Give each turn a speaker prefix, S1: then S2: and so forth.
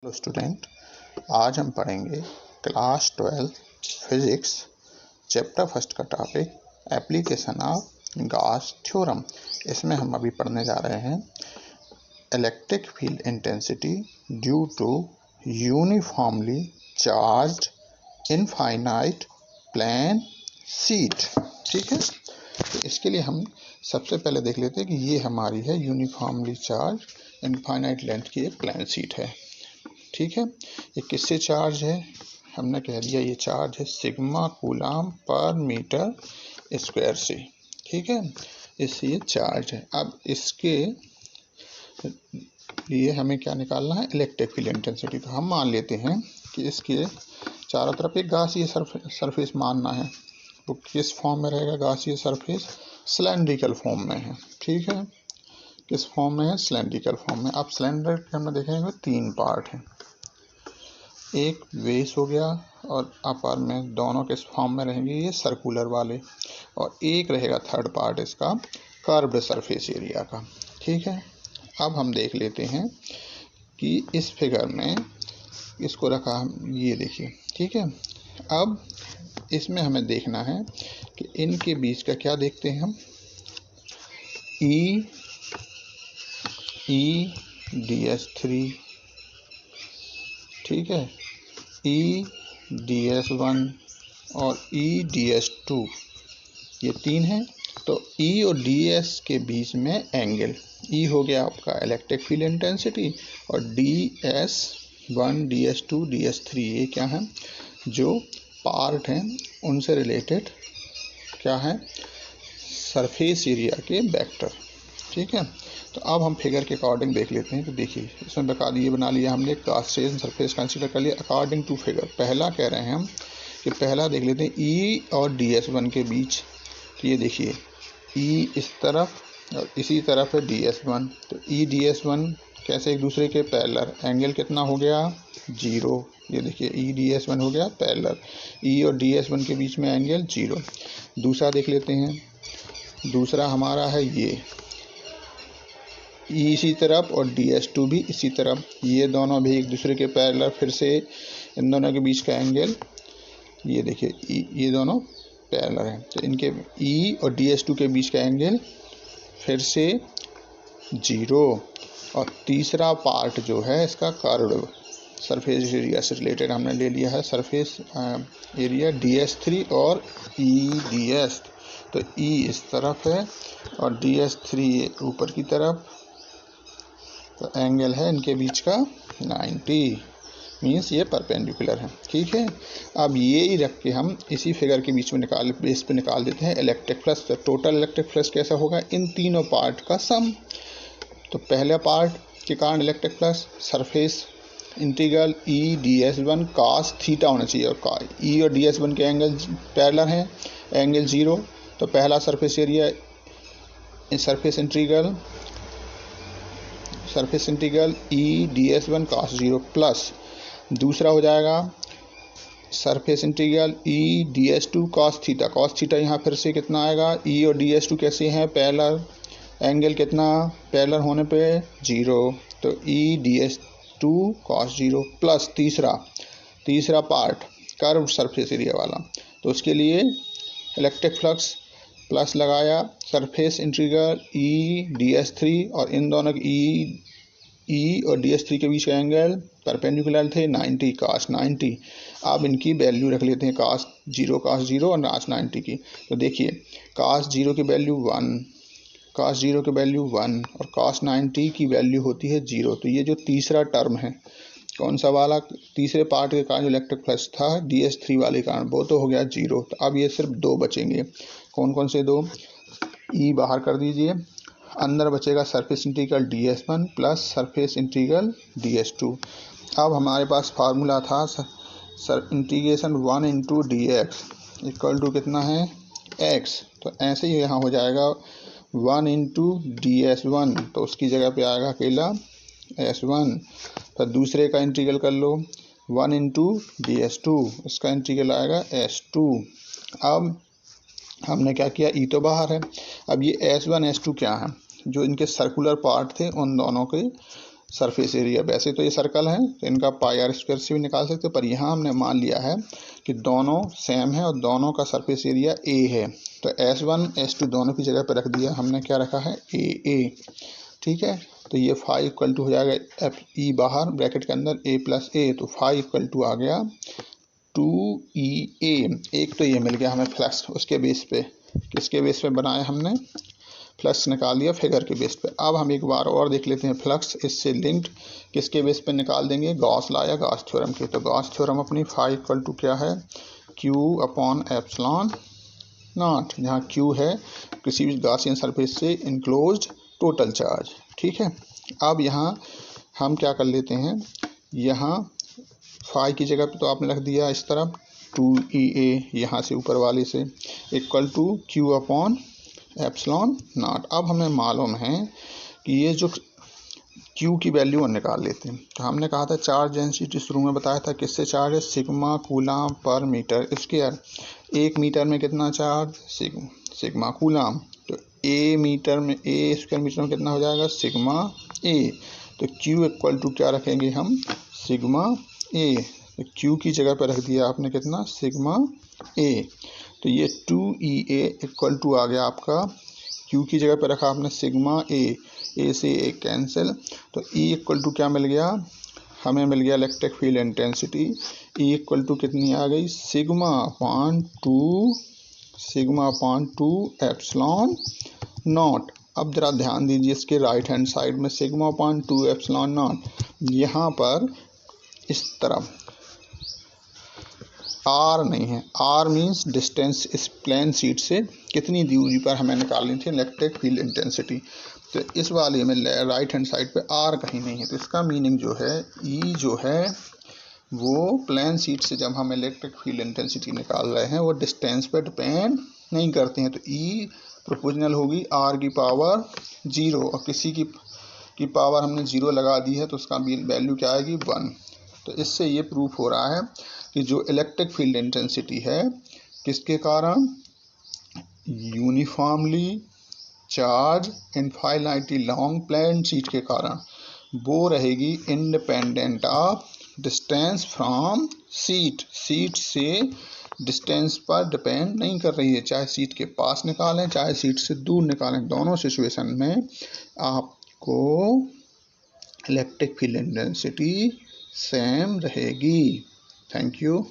S1: Hello student, आज हम पढ़ेंगे क्लास 12 फिजिक्स चैप्टर फर्स्ट का topic application of Gauss theorem. इसमें हम अभी पढ़ने जा रहे हैं electric field intensity due to uniformly charged infinite plane sheet. ठीक है, तो इसके लिए हम सबसे पहले देख लेते हैं कि ये हमारी है यूनिफॉर्मली चार्ज इनफाइनाइट लेंथ की एक प्लेन शीट है। ठीक है, ये किससे चार्ज है? हमने कह दिया ये चार्ज है sigma coulomb per metre square से। ठीक है, इससे ये चार्ज है। अब इसके लिए हमें क्या निकालना है? Electric field intensity. तो हम मान लेते हैं कि इसके चारों तरफ एक गासीय सरफेस मानना है। तो किस फॉर्म में रहेगा गासीय सरफेस? सिलेंड्रिकल फॉर्म में है। ठीक है, किस फॉर्म में है? सिलेंड्रिकल फॉर्म में। अब सिलेंडर के हमने देखेंगे तीन पार्ट हैं, एक बेस हो गया और अपर में, दोनों किस फॉर्म में रहेंगे? ये सर्कुलर वाले, और एक रहेगा थर्ड पार्ट इसका कर्व्ड सरफेस एरिया का। ठीक है, अब हम देख लेते हैं कि इस फिगर में इसको रखा, ये देखिए। ठीक है, अब इसमें हमें देखना है कि इनके बीच का क्या देखते हैं हम? ई ds3, ठीक है, ई ds1 और ई ds2, ये तीन हैं। तो ई और ds के बीच में एंगल ई हो गया आपका इलेक्ट्रिक फील्ड इंटेंसिटी, और ds1 ds2 ds3 ये क्या है? जो पार्ट हैं उनसे रिलेटेड क्या है? सरफेस एरिया के वेक्टर। ठीक है, तो अब हम फिगर के अकॉर्डिंग देख लेते हैं। तो देखिए, इसमें बता दिए, बना लिया हमने कार्टेशियन सरफेस कंसीडर कर लिया अकॉर्डिंग टू फिगर। पहला कह रहे हैं हम कि पहला देख लेते हैं ई और ds1 के बीच। तो ये देखिए, ई इस तरफ और इसी तरफ है ds1। तो ई ds1 कैसे एक दूसरे के पैरेलल, एंगल कितना हो गया? 0। ये देखिए, ई ds1 हो गया पैरेलल, ई और ds1 के बीच में एंगल 0। दूसरा देख लेते हैं, दूसरा हमारा है ये ई इसी तरफ और ds2 भी इसी तरफ, ये दोनों भी एक दूसरे के पैरेलल। फिर से इन दोनों के बीच का एंगल, ये देखिए, ये दोनों पैरेलल हैं, तो इनके ई और ds2 के बीच का एंगल फिर से 0। और तीसरा पार्ट जो है इसका कर्व्ड सरफेस एरिया से रिलेटेड हमने ले लिया है सरफेस एरिया ds3 और ई ds। तो ई इस तरफ है और ds3 ऊपर की तरफ। तो एंगल है इनके बीच का 90, मीन्स ये परपेंडिकुलर है। ठीक है, अब ये ही रख के हम इसी फिगर के बीच में बेस पे निकाल देते हैं इलेक्ट्रिक फ्लक्स। तो टोटल इलेक्ट्रिक फ्लक्स कैसा होगा? इन तीनों पार्ट का सम। तो पहले पार्ट के कारण इलेक्ट्रिक फ्लक्स सरफेस इंटीग्रल ई ds1 cos थीटा होना चाहिए, और ई और ds1 के एंगल पैरेलल हैं, एंगल 0। तो पहला सरफेस एरिया सरफेस इंटीग्रल ई ds1 cos 0 प्लस दूसरा हो जाएगा सरफेस इंटीग्रल ई ds2 cos थीटा। यहाँ फिर से कितना आएगा? ई और ds2 कैसे हैं? पैरेलल, एंगल कितना? पैरेलल होने पे 0। तो ई ds2 cos 0 प्लस तीसरा पार्ट कर्व सरफेस एरिया वाला। तो उसके लिए इलेक्ट्रिक फ्लक्स प्लस लगाया सरफेस इंटीग्रल ई ds3, और इन दोनों ई और ds3 के बीच का एंगल परपेंडिकुलर थे 90, cos 90। अब इनकी वैल्यू रख लेते हैं, cos 0 और cos 90 की। तो देखिए, cos 0 की वैल्यू 1 और cos 90 की वैल्यू होती है 0। तो ये जो तीसरा टर्म है, कौन सा वाला? तीसरे पार्ट के कारण जो इलेक्ट्रिक फ्लक्स था ds3 वाले कारण, वो तो हो गया 0। तो अब ये सिर्फ दो बचेंगे। कौन कौन से दो? ई बाहर कर दीजिए, अंदर बचेगा surface integral ds1 plus surface integral ds2। अब हमारे पास फार्मूला था integration 1 into dx equal to कितना है? x। तो ऐसे ही यहाँ हो जाएगा 1 इंटू ds1, तो उसकी जगह पे आएगा अकेला s1। तो दूसरे का इंटीग्रल कर लो, 1 इंटू ds2, उसका इंटीग्रल आएगा s2। अब हमने क्या किया? ई तो बाहर है। अब ये s1 s2 क्या है? जो इनके सर्कुलर पार्ट थे उन दोनों के सरफेस एरिया। वैसे तो ये सर्कल है तो इनका पाई आर स्क्वायर से भी निकाल सकते हैं, पर यहाँ हमने मान लिया है कि दोनों सेम है और दोनों का सरफेस एरिया ए है, तो S1 S2 दोनों की जगह पर रख दिया हमने। क्या रखा है? ए। ठीक है, तो ये फाई इक्वल टू हो जाएगा एफ ई बाहर ब्रैकेट के अंदर ए प्लस ए, तो फाई इक्वल टू आ गया 2EA। एक तो ये मिल गया हमें फ्लक्स, उसके बेस पे, किसके बेस पे बनाया हमने? फ्लक्स निकाल दिया फिगर के बेस पे। अब हम एक बार और देख लेते हैं फ्लक्स इससे लिंक्ड किसके बेस पे निकाल देंगे? गॉस लाया गॉस थ्योरम के। तो गॉस थ्योरम अपनी फाई इक्वल टू क्या है? क्यू अपॉन एप्सिलॉन नॉट, जहाँ क्यू है किसी भी गॉसियन सरफेस से इनक्लोज्ड टोटल चार्ज। ठीक है, अब यहाँ हम क्या कर लेते हैं, यहाँ फाई की जगह पे तो आपने रख दिया इस तरफ 2EA, यहाँ से ऊपर वाले से equal to Q upon epsilon naught. अब हमें मालूम है कि ये जो क्यू की वैल्यू निकाल लेते हैं। तो हमने कहा था चार्ज डेंसिटी शुरू में बताया था किससे चार्ज है? सिग्मा कूलाम पर मीटर स्क्वायर। 1 मीटर में कितना चार्ज? Sigma coulomb. तो ए मीटर में, ए स्क्वायर मीटर में कितना हो जाएगा? सिग्मा ए। तो क्यू इक्वल टू क्या रखेंगे हम? सिग्मा ए। तो क्यू की जगह पर रख दिया आपने कितना? सिग्मा ए। तो ये 2EA इक्वल टू आ गया आपका, क्यू की जगह पर रखा आपने सिग्मा ए, ए से ए कैंसिल, तो E इक्वल टू क्या मिल गया हमें? मिल गया electric field intensity. E equal to कितनी आ गई? Sigma upon two epsilon naught. अब जरा ध्यान दीजिए इसके राइट हैंड साइड में sigma upon two epsilon naught, यहाँ पर इस तरफ आर नहीं है। आर मीन्स डिस्टेंस इस प्लेन शीट से कितनी दूरी पर हमें निकालनी थी इलेक्ट्रिक फील्ड इंटेंसिटी। तो इस वाले में राइट हैंड साइड पे आर कहीं नहीं है, तो इसका मीनिंग जो है ई जो है वो प्लेन शीट से जब हम इलेक्ट्रिक फील्ड इंटेंसिटी निकाल रहे हैं वो डिस्टेंस पे डिपेंड नहीं करते हैं। तो ई प्रोपोर्शनल होगी आर की पावर 0, और किसी की पावर हमने 0 लगा दी है तो उसका वैल्यू क्या आएगी? 1। तो इससे ये प्रूफ हो रहा है कि जो इलेक्ट्रिक फील्ड इंटेंसिटी है किसके कारण? Uniformly charge infinitely long plane sheet के कारण, वो रहेगी independent of distance from sheet. Sheet से डिस्टेंस पर डिपेंड नहीं कर रही है, चाहे सीट के पास निकालें चाहे सीट से दूर निकालें, दोनों सिचुएशन में आपको इलेक्ट्रिक फील्ड इंटेंसिटी सेम रहेगी। Thank you.